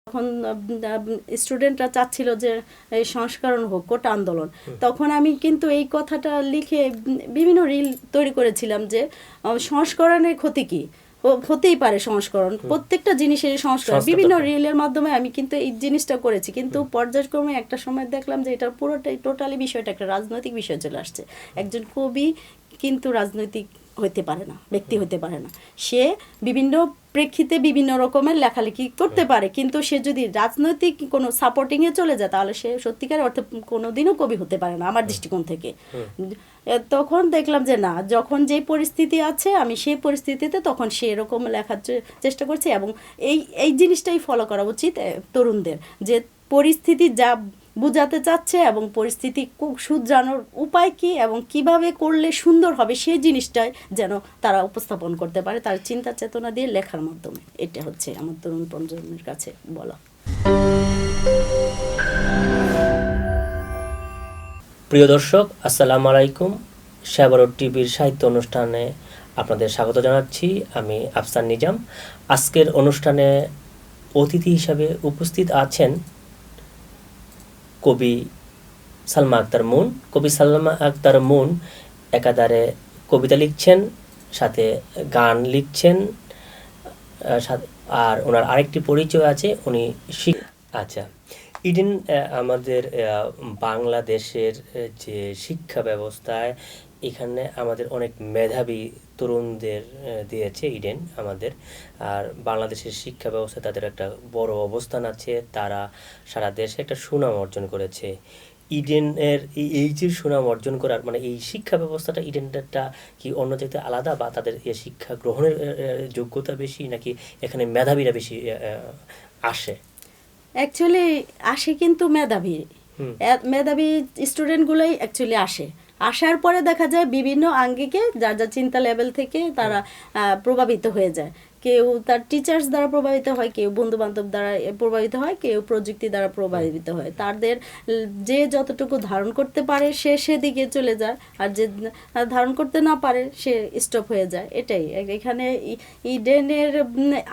তখন স্টুডেন্টরা চাচ্ছিল যে এই সংস্করণ হোক, কোটা আন্দোলন। তখন আমি কিন্তু এই কথাটা লিখে বিভিন্ন রিল তৈরি করেছিলাম যে সংস্করণের ক্ষতি কী, হতেই পারে সংস্করণ, প্রত্যেকটা জিনিসের সংস্করণ, বিভিন্ন রিলের মাধ্যমে আমি কিন্তু এই জিনিসটা করেছি। কিন্তু পর্যায়ক্রমে একটা সময় দেখলাম যে এটা পুরোটাই টোটালি বিষয়টা একটা রাজনৈতিক বিষয় চলে আসছে। একজন কবি কিন্তু রাজনৈতিক হতে পারে না, ব্যক্তি হতে পারে না। সে বিভিন্ন প্রেক্ষিতে বিভিন্ন রকমের লেখালেখি করতে পারে, কিন্তু সে যদি রাজনৈতিক কোনো সাপোর্টিংয়ে চলে যায় তাহলে সে সত্যিকার অর্থে কোনোদিনও কবি হতে পারে না আমার দৃষ্টিকোণ থেকে। তখন দেখলাম যে না, যখন যে পরিস্থিতি আছে আমি সেই পরিস্থিতিতে তখন সেরকম লেখার চেষ্টা করছি। এবং এই জিনিসটাই ফলো করা উচিত তরুণদের, যে পরিস্থিতি যা বুঝাতে চাচ্ছে এবং পরিস্থিতি শুধরানোর উপায় কী এবং কিভাবে করলে সুন্দর হবে সেই জিনিসটাই যেন তারা উপস্থাপন করতে পারে তার চিন্তা চেতনা দিয়ে লেখার মাধ্যমে। এটা হচ্ছে আমার তরুণ প্রজন্মের কাছে বলা। প্রিয় দর্শক, আসসালামু আলাইকুম। সাবরো টিভির সাহিত্য অনুষ্ঠানে আপনাদের স্বাগত জানাচ্ছি। আমি আফসান নিজাম। আজকের অনুষ্ঠানে অতিথি হিসাবে উপস্থিত আছেন কবি সালমা আক্তার মুন। কবি সালমা আক্তার মুন একাধারে কবিতা লিখছেন, সাথে গান লিখছেন, আর ওনার আরেকটি পরিচয় আছে, উনি আচ্ছা, ইডেন আমাদের বাংলাদেশের যে শিক্ষা ব্যবস্থায় এখানে আমাদের অনেক মেধাবী তরুণদের দিয়েছে ইডেন আমাদের। আর বাংলাদেশের শিক্ষা ব্যবস্থায় তাদের একটা বড় অবস্থান আছে, তারা সারা দেশে একটা সুনাম অর্জন করেছে। ইডেনের এই যে সুনাম অর্জন করার মানে এই শিক্ষা ব্যবস্থাটা ইডেনটা কি অন্য জায়গায় আলাদা, বা তাদের এই শিক্ষা গ্রহণের যোগ্যতা বেশি, নাকি এখানে মেধাবীরা বেশি আসে? অ্যাকচুয়ালি আসে কিন্তু মেধাবী স্টুডেন্টগুলোই অ্যাকচুয়ালি আসার পরে দেখা যায় বিভিন্ন আঙ্গিকে যার যার চিন্তা লেভেল থেকে তারা প্রভাবিত হয়ে যায়। কেউ তার টিচার্স দ্বারা প্রভাবিত হয়, কেউ বন্ধুবান্ধব দ্বারা প্রভাবিত হয়, কেউ প্রযুক্তি দ্বারা প্রভাবিত হয়। তাদের যে যতটুকু ধারণ করতে পারে সে সেদিকে চলে যায়, আর যে ধারণ করতে না পারে সে স্টপ হয়ে যায়। এটাই এখানে ইডেনের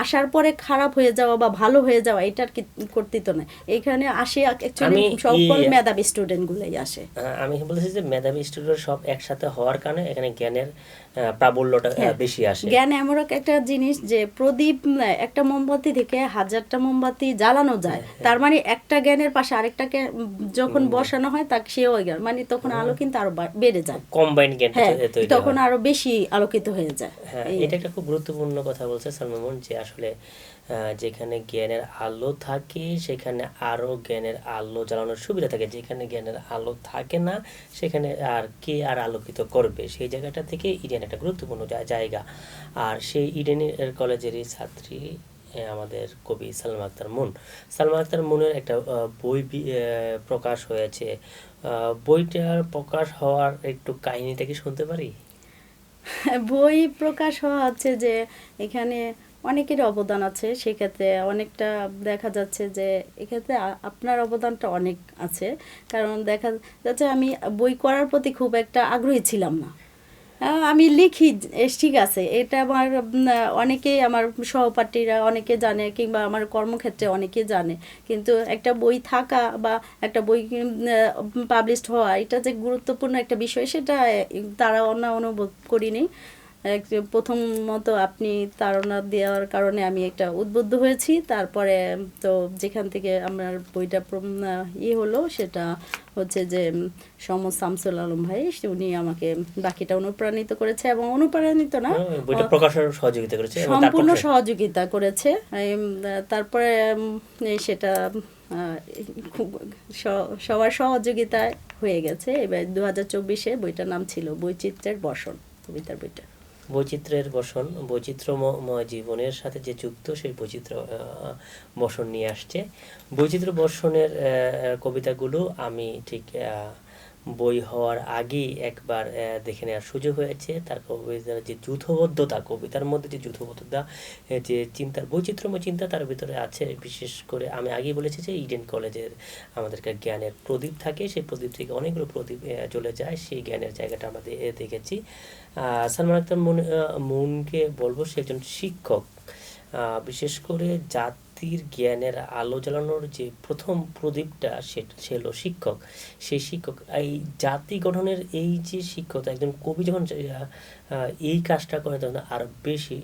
আসার পরে খারাপ হয়ে যাওয়া বা ভালো হয়ে যাওয়া এটার কর্তৃত্ব নয়। এখানে আসে অ্যাকচুয়ালি সকল মেধাবী স্টুডেন্টগুলোই আসে। আমি বলেছি যে মেধাবী স্টুডেন্ট সব একসাথে হওয়ার কারণে এখানে জ্ঞানের প্রাবল্যটা বেশি আসে। জ্ঞান এমন একটা জিনিস যে প্রদীপ একটা মোমবাতি থেকে 1000টা মোমবাতি জ্বালানো যায়, তার মানে একটা জ্ঞানের পাশে আরেকটা যখন বসানো হয় তাকে সেও জ্ঞান, মানে তখন আলো কিন্তু আরো বেড়ে যায়, কম্বাইন্ড জ্ঞান তখন আরো বেশি আলোকিত হয়ে যায়। হ্যাঁ, এটা একটা খুব গুরুত্বপূর্ণ কথা বলছে সালমান, যে আসলে যেখানে জ্ঞানের আলো থাকে সেখানে আরো জ্ঞানের আলো জ্বালানোর সুবিধা থাকে, যেখানে জ্ঞানের আলো থাকে না সেখানে আর আলোকিত করবে, সেই জায়গাটা থেকে ইডেন একটা গুরুত্বপূর্ণ জায়গা। আর সেই ইডেনের কলেজেরই ছাত্রী আমাদের কবি সালমা আক্তার মুন। সালমা আক্তার মুনের একটা বই প্রকাশ হয়েছে। বইটার প্রকাশ হওয়ার একটু কাহিনীটা কি শুনতে পারি? বই প্রকাশ হওয়া হচ্ছে যে এখানে অনেকের অবদান আছে, সেক্ষেত্রে অনেকটা দেখা যাচ্ছে যে এক্ষেত্রে আপনার অবদানটা অনেক আছে। কারণ দেখা যাচ্ছে আমি বই করার প্রতি খুব একটা আগ্রহী ছিলাম না। আমি লিখি ঠিক আছে, এটা আমার অনেকেই আমার সহপাঠীরা অনেকে জানে, কিংবা আমার কর্মক্ষেত্রে অনেকে জানে, কিন্তু একটা বই থাকা বা একটা বই পাবলিশড হওয়া এটা যে গুরুত্বপূর্ণ একটা বিষয় সেটা তারা অনুভব করিনি। প্রথমত আপনি তাড়না দেওয়ার কারণে আমি একটা উদ্বুদ্ধ হয়েছি, তারপরে তো যেখান থেকে আমার বইটা হলো সেটা হচ্ছে যে শামসুল আলম ভাই, উনি আমাকে বাকিটা অনুপ্রাণিত করেছে, এবং অনুপ্রাণিত না, বইটা প্রকাশের সহযোগিতা করেছে, সম্পূর্ণ সহযোগিতা করেছে। তারপরে সেটা সবার সহযোগিতায় হয়ে গেছে। এবার 2024-এ বইটার নাম ছিল বৈচিত্র্যের বসন, কবিতার বইটা। বৈচিত্র্যের বসন, বৈচিত্র্যময় জীবনের সাথে যে যুক্ত সেই বৈচিত্র্য বসন নিয়ে আসছে। বৈচিত্র্য বসনের কবিতাগুলো আমি ঠিক বই হওয়ার আগেই একবার দেখে নেওয়ার সুযোগ হয়েছে। তার কবিতার যে যূথবদ্ধতা, কবিতার মধ্যে যে যূথবদ্ধতা, যে চিন্তার বৈচিত্র্যময় চিন্তা তার ভিতরে আছে। বিশেষ করে আমি আগেই বলেছি যে ইডেন কলেজের আমাদেরকে জ্ঞানের প্রদীপ থাকে, সেই প্রদীপ থেকে অনেকগুলো প্রদীপ চলে যায়, সেই জ্ঞানের জায়গাটা আমরা দেখেছি। সালমান আক্তার মুনকে বলবো সে একজন শিক্ষক, বিশেষ করে জাতির জ্ঞানের আলো জ্বালানোর যে প্রথম প্রদীপটা সে হলো শিক্ষক। সেই শিক্ষক এই জাতি গঠনের এই যে শিক্ষকতা, একজন কবি যখন এই কাজটা করে তখন আরো বেশি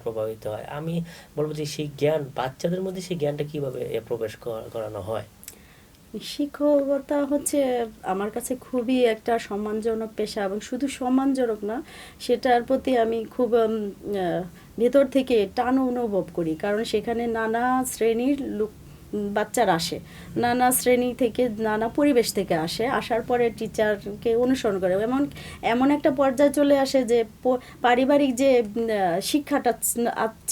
প্রভাবিত হয়। আমি বলবো যে সেই জ্ঞান বাচ্চাদের মধ্যে, সেই জ্ঞানটা কিভাবে প্রবেশ করানো হয়? শিক্ষকতা হচ্ছে আমার কাছে খুবই একটা সম্মানজনক পেশা, এবং শুধু সম্মানজনক না, সেটার প্রতি আমি খুব ভেতর থেকে টান অনুভব করি। কারণ সেখানে নানা শ্রেণীর লোক বাচ্চারা আসে, নানা শ্রেণী থেকে, নানা পরিবেশ থেকে আসে, আসার পরে টিচারকে অনুসরণ করে। এমন একটা পর্যায়ে চলে আসে যে পারিবারিক যে শিক্ষাটা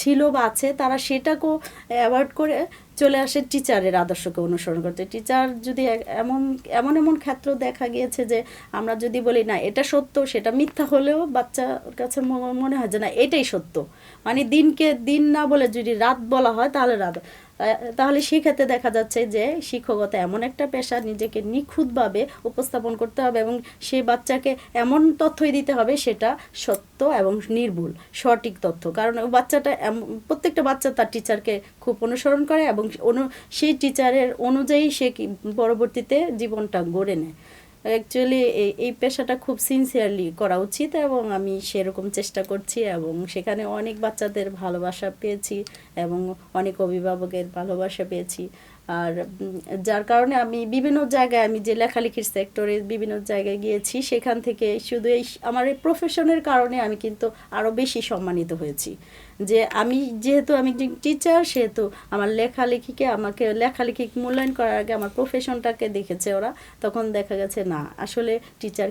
ছিল বা আছে, তারা সেটাকেও অ্যাভয়েড করে চলে আসে টিচারের আদর্শকে অনুসরণ করতে। টিচার যদি এমন এমন এমন ক্ষেত্র দেখা গিয়েছে যে আমরা যদি বলি না এটা সত্য, সেটা মিথ্যা হলেও বাচ্চার কাছে মনে হয় যে না এটাই সত্য। মানে দিনকে দিন না বলে যদি রাত বলা হয় তাহলে রাত। তাহলে সেক্ষেত্রে দেখা যাচ্ছে যে শিক্ষকতা এমন একটা পেশা, নিজেকে নিখুঁতভাবে উপস্থাপন করতে হবে এবং সেই বাচ্চাকে এমন তথ্যই দিতে হবে সেটা সত্য এবং নির্ভুল, সঠিক তথ্য। কারণ বাচ্চাটা প্রত্যেকটা বাচ্চা তার টিচারকে খুব অনুসরণ করে এবং সেই টিচারের অনুযায়ী সে পরবর্তীতে জীবনটা গড়ে নেয়। অ্যাকচুয়ালি এই পেশাটা খুব সিনসিয়ারলি করা উচিত এবং আমি সেরকম চেষ্টা করছি, এবং সেখানে অনেক বাচ্চাদের ভালোবাসা পেয়েছি এবং অনেক অভিভাবকের ভালোবাসা পেয়েছি। আর যার কারণে আমি বিভিন্ন জায়গায়, আমি যে লেখালেখির সেক্টরে বিভিন্ন জায়গায় গিয়েছি, সেখান থেকে শুধু আমার এই প্রফেশনের কারণে আমি কিন্তু আরও বেশি সম্মানিত হয়েছি। যে যেহেতু আমি একজন টিচার, সেহেতু আমার আমাকে লেখালেখি মূল্যায়ন করার আগে আমার প্রফেশনটাকে দেখেছে ওরা। তখন দেখা গেছে না, আসলে টিচার,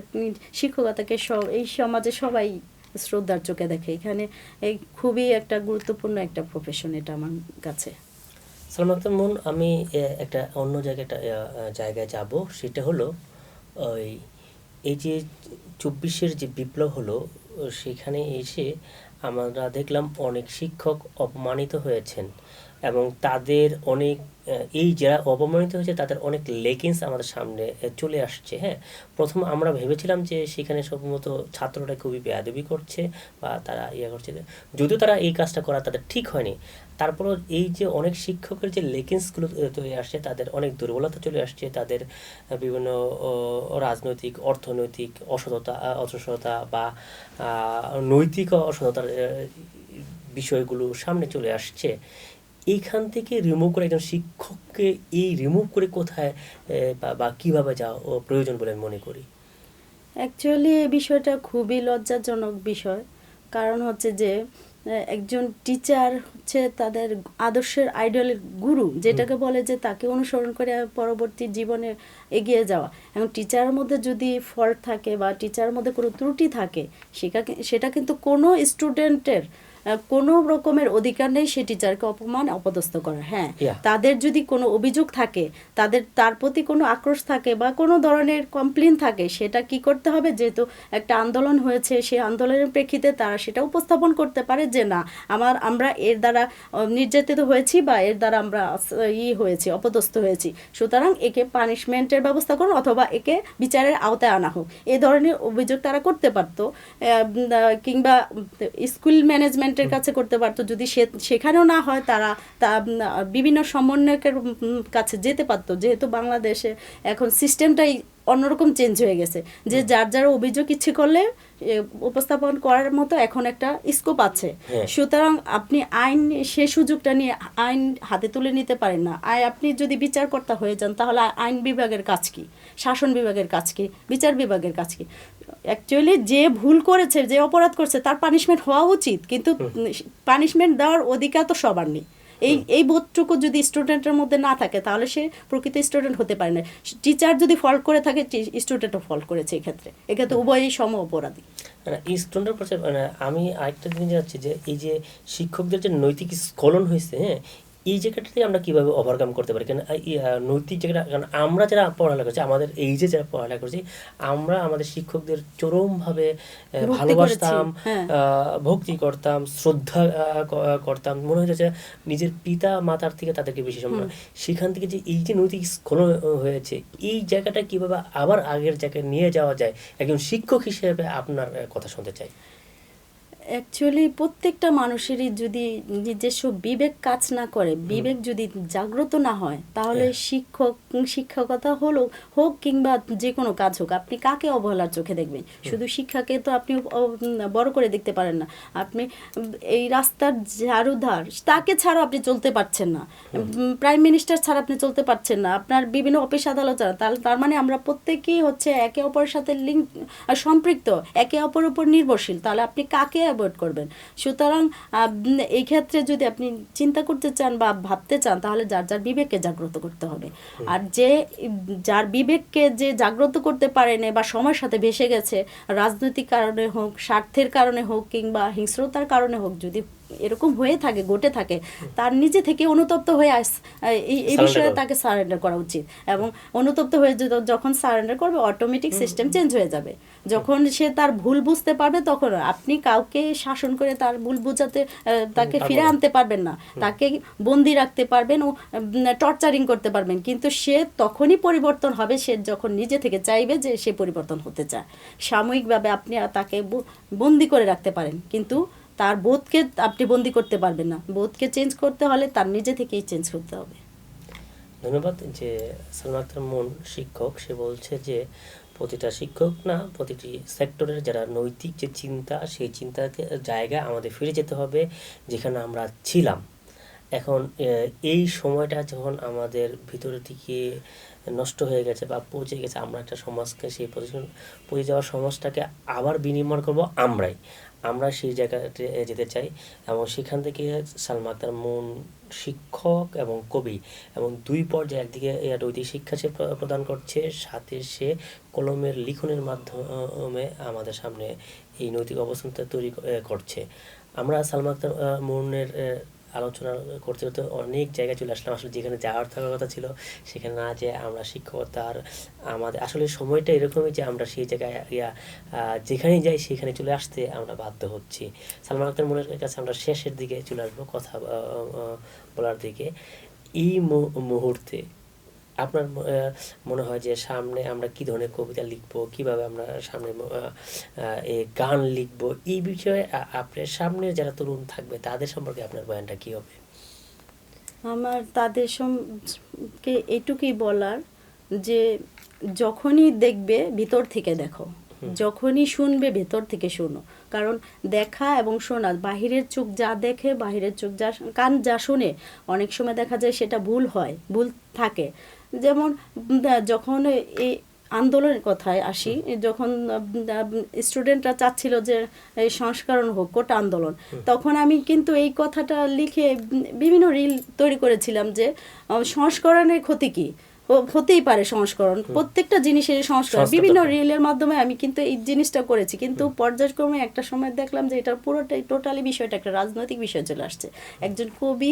শিক্ষকতাকে এই সমাজে সবাই শ্রদ্ধার চোখে দেখে। এখানে এই খুবই একটা গুরুত্বপূর্ণ একটা প্রফেশন এটা আমার কাছে। সালমা আক্তার মুন, আমি একটা অন্য জায়গায় যাব। সেটা হলো ওই এই যে 24-এর যে বিপ্লব হলো, সেখানে এসে আমরা দেখলাম অনেক শিক্ষক অপমানিত হয়েছেন এবং তাদের অনেক এই যারা অপমানিত হয়েছে তাদের অনেক লেকিংস আমাদের সামনে চলে আসছে। হ্যাঁ, প্রথম আমরা ভেবেছিলাম যে সেখানে সম্ভবত ছাত্ররা খুবই বেয়াদবি করছে বা তারা করছে, যদিও তারা এই কাজটা করা তাদের ঠিক হয়নি। তারপরও এই যে অনেক শিক্ষকের যে লেকিংসগুলো চলে আসছে, তাদের অনেক দুর্বলতা চলে আসছে, তাদের বিভিন্ন রাজনৈতিক, অর্থনৈতিক অসততা বা নৈতিক অসততার বিষয়গুলো সামনে চলে আসছে। এইখান থেকে রিমুভ করে একজন শিক্ষককে রিমুভ করে কোথায় বা কিভাবে যাওয়া প্রয়োজন বলে আমি মনে করি? অ্যাকচুয়ালি এই বিষয়টা খুবই লজ্জাজনক বিষয়। কারণ হচ্ছে যে একজন টিচার হচ্ছে তাদের আদর্শের আইডলের গুরু, যেটাকে বলে যে তাকে অনুসরণ করে পরবর্তী জীবনে এগিয়ে যাওয়া। এখন টিচারের মধ্যে যদি ফল্ট থাকে বা টিচারের মধ্যে কোনো ত্রুটি থাকে, সেটা কিন্তু কোনো স্টুডেন্টের কোনো রকমের অধিকার নেই সে টিচারকে অপদস্থ করার। হ্যাঁ, তাদের যদি কোনো অভিযোগ থাকে, তার প্রতি কোনো আক্রোশ থাকে বা কোনো ধরনের কমপ্লেন থাকে, সেটা কি করতে হবে, যেহেতু একটা আন্দোলন হয়েছে, সেই আন্দোলনের প্রেক্ষিতে তারা সেটা উপস্থাপন করতে পারে যে না, আমরা এর দ্বারা নির্যাতিত হয়েছি বা এর দ্বারা আমরা হয়েছি, অপদস্থ হয়েছি, সুতরাং একে পানিশমেন্টের ব্যবস্থা করুন অথবা একে বিচারের আওতায় আনা হোক। এ ধরনের অভিযোগ তারা করতে পারতো, কিংবা স্কুল ম্যানেজমেন্টের কাছে করতে পারতো। যদি সেখানেও না হয়, তারা বিভিন্ন সমন্বয়কের কাছে যেতে পারতো। যেহেতু বাংলাদেশে এখন সিস্টেমটাই অন্যরকম চেঞ্জ হয়ে গেছে, যে যার অভিযোগ ইচ্ছে করলে উপস্থাপন করার মতো এখন একটা স্কোপ আছে। সুতরাং আপনি সে সুযোগটা নিয়ে আইন হাতে তুলে নিতে পারেন না। আপনি যদি বিচারকর্তা হয়ে যান, তাহলে আইন বিভাগের কাজ কি, শাসন বিভাগের কাজ কি, বিচার বিভাগের কাজ কি? অ্যাকচুয়ালি যে ভুল করেছে, যে অপরাধ করছে, তার পানিশমেন্ট হওয়া উচিত, কিন্তু পানিশমেন্ট দেওয়ার অধিকার তো সবার নেই। এই বোধটুকু যদি স্টুডেন্টের মধ্যে না থাকে, তাহলে সে প্রকৃত স্টুডেন্ট হতে পারে না। টিচার যদি ফল্ট করে থাকে, স্টুডেন্টও ফল্ট করেছে, এক্ষেত্রে উভয়ই সম অপরাধী। স্টুডেন্টের পাশে আমি আরেকটা জিনিস যাচ্ছি যে এই যে শিক্ষকদের যে নৈতিক স্খলন হয়েছে, হ্যাঁ, এই জায়গাটাতে আমরা কিভাবে ওভারকাম করতে পারি? কারণ নৈতিক জায়গাটা, কারণ আমরা যারা পড়ালেখা করছি, আমাদের এই যে যারা পড়ালেখা করছি, আমরা আমাদের শিক্ষকদের চরমভাবে ভালোবাসতাম, ভক্তি করতাম, শ্রদ্ধা করতাম, মনে হচ্ছে যে নিজের পিতা মাতার থেকে তাদেরকে বেশি সম্মান। সেখান থেকে যে এই যে নৈতিক স্খলন হয়েছে, এই জায়গাটা কিভাবে আবার আগের জায়গায় নিয়ে যাওয়া যায়, একজন শিক্ষক হিসেবে আপনার কথা শুনতে চাই। অ্যাকচুয়ালি প্রত্যেকটা মানুষেরই যদি নিজস্ব বিবেক কাজ না করে, বিবেক যদি জাগ্রত না হয়, তাহলে শিক্ষকতা হোক কিংবা যে কোনো কাজ হোক, আপনি কাকে অবহেলার চোখে দেখবেন? শুধু শিক্ষাকে তো আপনি বড় করে দেখতে পারেন না। আপনি এই রাস্তার ঝাড়ুধার, তাকে ছাড়া আপনি চলতে পারছেন না। প্রাইম মিনিস্টার ছাড়া আপনি চলতে পারছেন না। আপনার বিভিন্ন অফিস আদালত ছাড়া। তার মানে আমরা প্রত্যেকেই হচ্ছে একে অপরের সাথে লিঙ্ক, সম্পৃক্ত, একে অপরের উপর নির্ভরশীল। তাহলে আপনি কাকে অ্যাভয়েড করবেন? সুতরাং এই ক্ষেত্রে যদি আপনি চিন্তা করতে চান বা ভাবতে চান, তাহলে যার যার বিবেককে জাগ্রত করতে হবে। আর যার বিবেককে যে জাগ্রত করতে পারেনি বা সময়ের সাথে ভেসে গেছে, রাজনৈতিক কারণে হোক, স্বার্থের কারণে হোক কিংবা হিংস্রতার কারণে হোক, যদি এরকম হয়ে থাকে, ঘটে থাকে, তার নিজে থেকে অনুতপ্ত হয়ে এই বিষয়ে তাকে সারেন্ডার করা উচিত। এবং অনুতপ্ত হয়ে যখন সারেন্ডার করবে, অটোমেটিক সিস্টেম চেঞ্জ হয়ে যাবে। যখন সে তার ভুল বুঝতে পারবে, তখন আপনি কাউকে শাসন করে তার ভুল বুঝাতে, তাকে ফিরে আনতে পারবেন না। তাকে বন্দি রাখতে পারবেন ও টর্চারিং করতে পারবেন, কিন্তু সে তখনই পরিবর্তন হবে সে যখন নিজে থেকে চাইবে যে সে পরিবর্তন হতে চায়। সাময়িকভাবে আপনি তাকে বন্দি করে রাখতে পারেন, কিন্তু তার বোধকে আপনি বন্দি করতে পারবেন না। বোধকে চেঞ্জ করতে হলে তার নিজে থেকেই চেঞ্জ করতে হবে। ধন্যবাদ। যে সালমা আক্তার মুন শিক্ষক, সে বলছে যে প্রতিটা শিক্ষক না, প্রতিটি সেক্টরের যারা নৈতিক যে চিন্তা, সেই চিন্তাকে জায়গায় আমাদের ফিরে যেতে হবে যেখানে আমরা ছিলাম। এখন এই সময়টা যখন আমাদের ভিতরে থেকে নষ্ট হয়ে গেছে বা পৌঁছে গেছে, আমরা একটা সমাজকে, সেই পৌঁছে যাওয়ার সমাজটাকে আবার বিনির্মাণ করব আমরা সেই জায়গাতে যেতে চাই। এবং সেখান থেকে সালমা আক্তার মুন শিক্ষক এবং কবি, এবং দুই পর্যায়ে, একদিকে নৈতিক শিক্ষা সে প্রদান করছে, সাথে সে কলমের লিখনের মাধ্যমে আমাদের সামনে এই নৈতিক অবস্থানটা তৈরি করছে। আমরা সালমা আক্তার মুনের আলোচনা করতে করতে অনেক জায়গায় চলে আসলাম। আসলে যেখানে যাওয়ার থাকার কথা ছিল সেখানে না যেয়ে আমরা শিক্ষকতার আমাদের আসলে সময়টা এরকমই যে আমরা সেই জায়গায় যেখানেই যাই সেখানে চলে আসতে আমরা বাধ্য হচ্ছি। সালমান আক্তার মুনের কাছে আমরা শেষের দিকে চলে আসবো কথা বলার দিকে। এই মুহূর্তে আপনার মনে হয় যে সামনে আমরা কি ধরনের কবিতা লিখবো, কিভাবে আমরা সামনে গান লিখবো, এই বিষয়ে আপনার সামনে যারা তরুণ থাকবে তাদের সম্পর্কে আপনার বয়ানটা কি হবে? আমার তাদের সম্পর্কে এটুকুই বলার যে যখনই দেখবে ভিতর থেকে দেখো, যখনই শুনবে ভেতর থেকে শোনো। কারণ দেখা এবং শোনা, বাহিরের চোখ যা দেখে, বাহিরের চোখ যা, কান যা শোনে, অনেক সময় দেখা যায় সেটা ভুল হয়, ভুল থাকে। যেমন যখন এই আন্দোলনের কথায় আসি, যখন স্টুডেন্টরা চাচ্ছিল যে এই সংস্করণ হোক, কোটা আন্দোলন, তখন আমি কিন্তু এই কথাটা লিখে বিভিন্ন রিল তৈরি করেছিলাম যে সংস্করণের ক্ষতি কী, হতেই পারে সংস্করণ, প্রত্যেকটা জিনিসের সংস্করণ, বিভিন্ন রিলের মাধ্যমে আমি কিন্তু এই জিনিসটা করেছি। কিন্তু পর্যায়ক্রমে একটা সময় দেখলাম যে এটা পুরোটাই টোটালি বিষয়টা একটা রাজনৈতিক বিষয় চলে আসছে। একজন কবি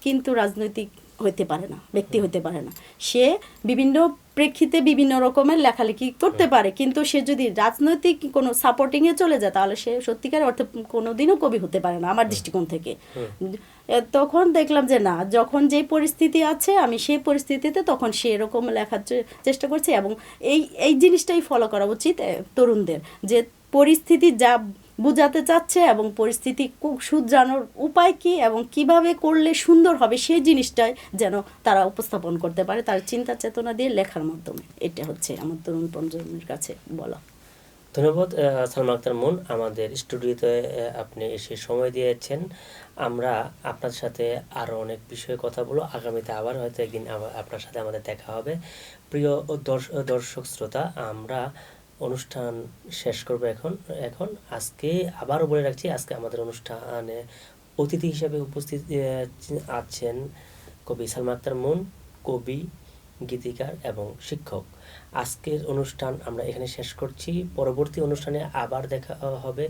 কিন্তু রাজনৈতিক হতে পারে না, ব্যক্তি হতে পারে না। সে বিভিন্ন প্রেক্ষিতে বিভিন্ন রকমের লেখালেখি করতে পারে, কিন্তু সে যদি রাজনৈতিক কোনো সাপোর্টিংয়ে চলে যায় তাহলে সে সত্যিকার অর্থে কোনোদিনও কবি হতে পারে না আমার দৃষ্টিকোণ থেকে। তখন দেখলাম যে না, যখন যে পরিস্থিতি আছে আমি সেই পরিস্থিতিতে তখন সেরকম লেখার চেষ্টা করছি। এবং এই জিনিসটাই ফলো করা উচিত তরুণদের, যে পরিস্থিতি যা বোঝাতে চাচ্ছে এবং পরিস্থিতি শুধরানোর উপায় কি এবং কিভাবে করলে সুন্দর হবে সেই জিনিসটাই যেন তারা উপস্থাপন করতে পারে তার চিন্তা চেতনা দিয়ে লেখার মাধ্যমে। এটা হচ্ছে আমার তরুণ প্রজন্মের কাছে বলা। ধন্যবাদ সালমা আক্তার মুন, আমাদের স্টুডিওতে আপনি এসে সময় দিয়েছেন। আমরা আপনার সাথে আরও অনেক বিষয়ে কথা বলবো আগামীতে, আবার হয়তো একদিন আপনার সাথে আমাদের দেখা হবে। প্রিয় দর্শক শ্রোতা, আমরা অনুষ্ঠান শেষ করবো এখন আজকে আবারও বলে রাখছি, আজকে আমাদের অনুষ্ঠানে অতিথি হিসেবে উপস্থিত আছেন কবি সালমা আক্তার মুন, কবি, গীতিকার এবং শিক্ষক। আজকের অনুষ্ঠান আমরা এখানে শেষ করছি। পরবর্তী অনুষ্ঠানে আবার দেখা হবে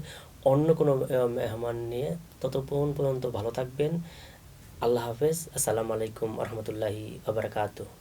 অন্য কোনো মেহমান নিয়ে। ততক্ষণ পর্যন্ত ভালো থাকবেন। আল্লাহ হাফেজ। আসসালামু আলাইকুম ওয়া রাহমাতুল্লাহি ওয়া বারাকাতুহু।